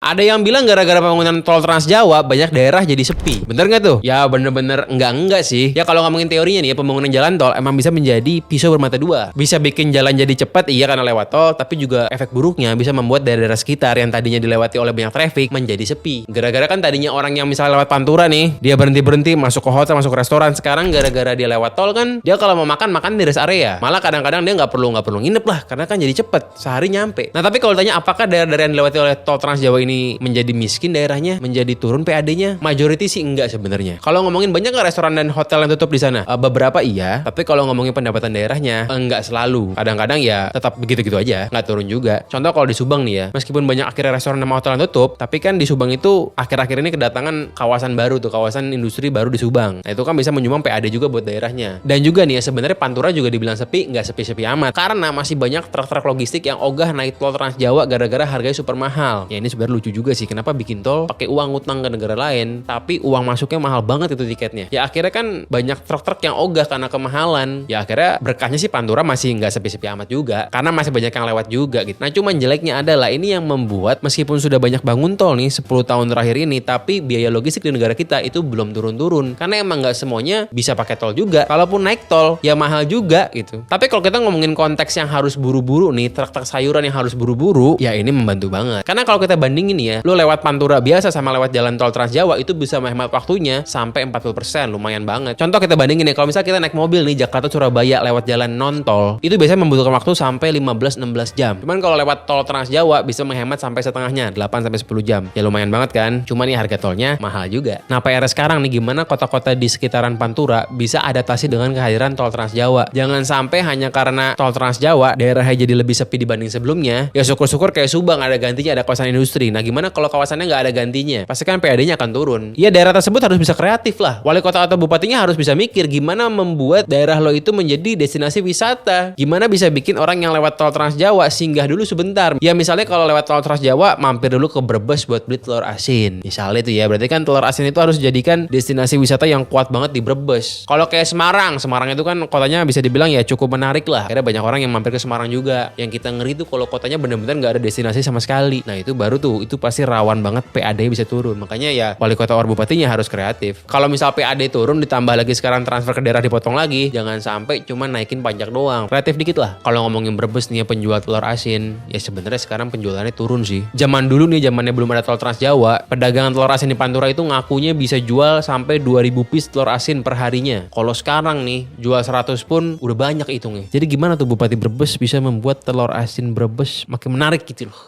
Ada yang bilang gara-gara pembangunan tol Trans Jawa banyak daerah jadi sepi. Bener nggak tuh? Ya bener-bener enggak sih. Ya kalau ngomongin teorinya nih ya, pembangunan jalan tol emang bisa menjadi pisau bermata dua. Bisa bikin jalan jadi cepat iya karena lewat tol, tapi juga efek buruknya bisa membuat daerah-daerah sekitar yang tadinya dilewati oleh banyak traffic menjadi sepi. Gara-gara kan tadinya orang yang misalnya lewat Pantura nih, dia berhenti-berhenti masuk ke hotel, masuk ke restoran. Sekarang gara-gara dia lewat tol kan, dia kalau mau makan di rest area. Malah kadang-kadang dia nggak perlu nginep lah, karena kan jadi cepet, sehari nyampe. Nah tapi kalau ditanya apakah daerah-daerah yang dilewati oleh tol Trans Jawa ini menjadi miskin daerahnya, menjadi turun PAD-nya, majority sih enggak sebenarnya. Kalau ngomongin banyak nggak restoran dan hotel yang tutup di sana? Beberapa iya, tapi kalau ngomongin pendapatan daerahnya enggak selalu. Kadang-kadang ya tetap begitu-gitu aja, nggak turun juga. Contoh kalau di Subang nih ya, meskipun banyak akhirnya restoran sama hotel yang tutup, tapi kan di Subang itu akhir-akhir ini kedatangan kawasan baru tuh, kawasan industri baru di Subang. Nah itu kan bisa menyumbang PAD juga buat daerahnya. Dan juga nih ya sebenarnya Pantura juga dibilang sepi, nggak sepi-sepi amat, karena masih banyak truk-truk logistik yang ogah naik tol Trans Jawa gara-gara harganya super mahal. Ya ini sebenarnya lucu juga sih, kenapa bikin tol pakai uang utang ke negara lain, tapi uang masuknya mahal banget itu tiketnya. Ya akhirnya kan banyak truk-truk yang ogah karena kemahalan. Ya akhirnya berkahnya sih Pantura masih nggak sepi-sepi amat juga, karena masih banyak yang lewat juga gitu. Nah cuman jeleknya adalah ini yang membuat meskipun sudah banyak bangun tol nih 10 tahun terakhir ini, tapi biaya logistik di negara kita itu belum turun-turun. Karena emang nggak semuanya bisa pakai tol juga. Kalaupun naik tol, ya mahal juga gitu. Tapi kalau kita ngomongin konteks yang harus buru-buru nih, truk-truk sayuran yang harus buru-buru, ya ini membantu banget. Karena kalau kita bandingin ya, lu lewat Pantura biasa sama lewat jalan tol Trans Jawa itu bisa menghemat waktunya sampai 40%, lumayan banget. Contoh kita bandingin ya, kalau misalnya kita naik mobil nih Jakarta Surabaya lewat jalan non tol, itu biasanya membutuhkan waktu sampai 15-16 jam. Cuman kalau lewat tol Trans Jawa bisa menghemat sampai setengahnya, 8-10 jam. Ya lumayan banget kan? Cuman nih harga tolnya mahal juga. Nah PR sekarang nih, gimana kota-kota di sekitaran Pantura bisa adaptasi dengan kehadiran tol Trans Jawa. Jangan sampai hanya karena tol Trans Jawa daerahnya jadi lebih sepi dibanding sebelumnya. Ya syukur-syukur kayak Subang ada gantinya, ada kawasan industri. Nah gimana kalau kawasannya nggak ada gantinya? Pasti kan PAD-nya akan turun. Ya daerah tersebut harus bisa kreatif lah. Wali kota atau bupatinya harus bisa mikir gimana membuat daerah lo itu menjadi destinasi wisata. Gimana bisa bikin orang yang lewat tol Trans Jawa singgah dulu sebentar. Ya misalnya kalau lewat tol Trans Jawa mampir dulu ke Brebes buat beli telur asin. Misalnya itu ya, berarti kan telur asin itu harus dijadikan destinasi wisata yang kuat banget di Brebes. Kalau kayak Semarang itu kan kotanya bisa dibilang ya cukup menarik lah. Akhirnya banyak orang yang mampir ke Semarang juga. Yang kita ngeri tuh kalau kotanya benar-benar nggak ada destinasi sama sekali. Nah itu baru tuh, itu pasti rawan banget PAD bisa turun. Makanya ya wali kota or bupatinya harus kreatif. Kalau misal PAD turun ditambah lagi sekarang transfer ke daerah dipotong lagi, jangan sampai cuma naikin pajak doang. Kreatif dikit lah. Kalau ngomongin Brebes nih ya, penjual telur asin, ya sebenarnya sekarang penjualannya turun sih. Zaman dulu nih, zamannya belum ada tol Trans Jawa, pedagangan telur asin di Pantura itu ngakunya bisa jual sampai 2000 piece telur asin per harinya. Kalau sekarang nih jual 100 pun udah banyak hitungnya. Jadi gimana tuh Bupati Brebes bisa membuat telur asin Brebes makin menarik gitu loh.